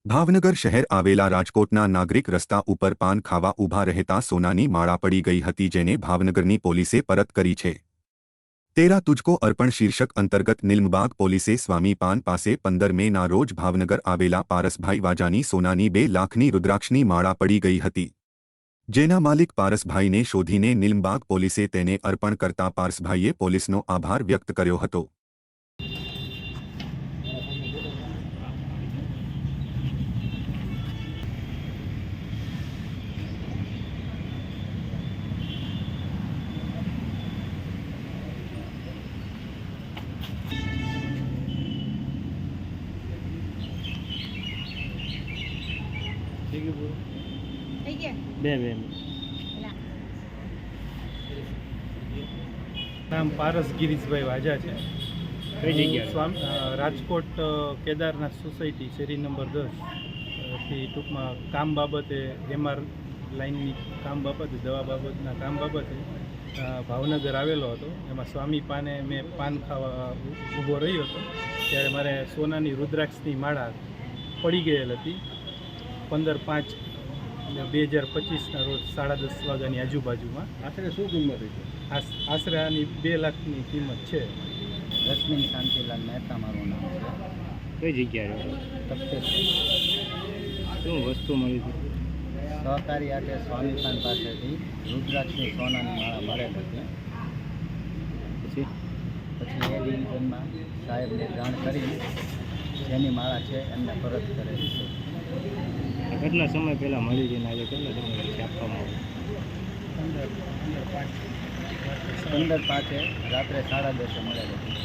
ભાવનગર શહેર આવેલા રાજકોટના નાગરિક રસ્તા ઉપર પાન ખાવા ઊભા રહેતા સોનાની માળા પડી ગઈ હતી, જેને ભાવનગરની પોલીસે પરત કરી છે। તેરા તુજકો અર્પણ શીર્ષક અંતર્ગત નિલમબાગ પોલીસે સ્વામી પાન પાસે 15 મેના રોજ ભાવનગર આવેલા પારસભાઈ વાજાની સોનાની 2 લાખની રુદ્રાક્ષની માળા પડી ગઈ હતી, જેના માલિક પારસભાઈને શોધીને નિલમબાગ પોલીસે તેને અર્પણ કરતા પારસભાઈએ પોલીસનો આભાર વ્યક્ત કર્યો હતો। નામ પારસ ગિરીશભાઈ વાજા છે। કઈ જગ્યાએ? રાજકોટ કેદારનાથ સોસાયટી શેરી નંબર 10 થી ટૂંકમાં કામ બાબતે એમઆર લાઇનની કામ બાબતે દવા બાબતના કામ બાબતે ભાવનગર આવેલો હતો। એમાં સ્વામી પાને મેં પાન ખાવા ઊભો રહ્યો હતો ત્યારે મારે સોનાની રુદ્રાક્ષની માળા પડી ગયેલ હતી 15/5/2025ના રોજ 10:30 વાગ્યાની આજુબાજુમાં। આશરે શું કિંમત છે? આશરે આની 2 લાખની કિંમત છે। રશ્મિ શાંતિલાલ મહેતા મારું નામ છે। કઈ જગ્યાએ? તપ્તેશ્વર શું વસ્તુ મળી હતી? સહકારી આટે સ્વામી પાન પાસેથી રુદ્રાક્ષની સોનાની માળા મળેલ હતી। પછી એ ડિવિઝનમાં સાહેબને જાણ કરી જેની માળા છે એમને પરત કરેલી છે। આ કેટલા સમય પહેલાં મળી હતી ને આજે કેટલા સમય પછી આપવામાં આવ્યું? 15/5 રાત્રે 10:30 મળેલ હતી।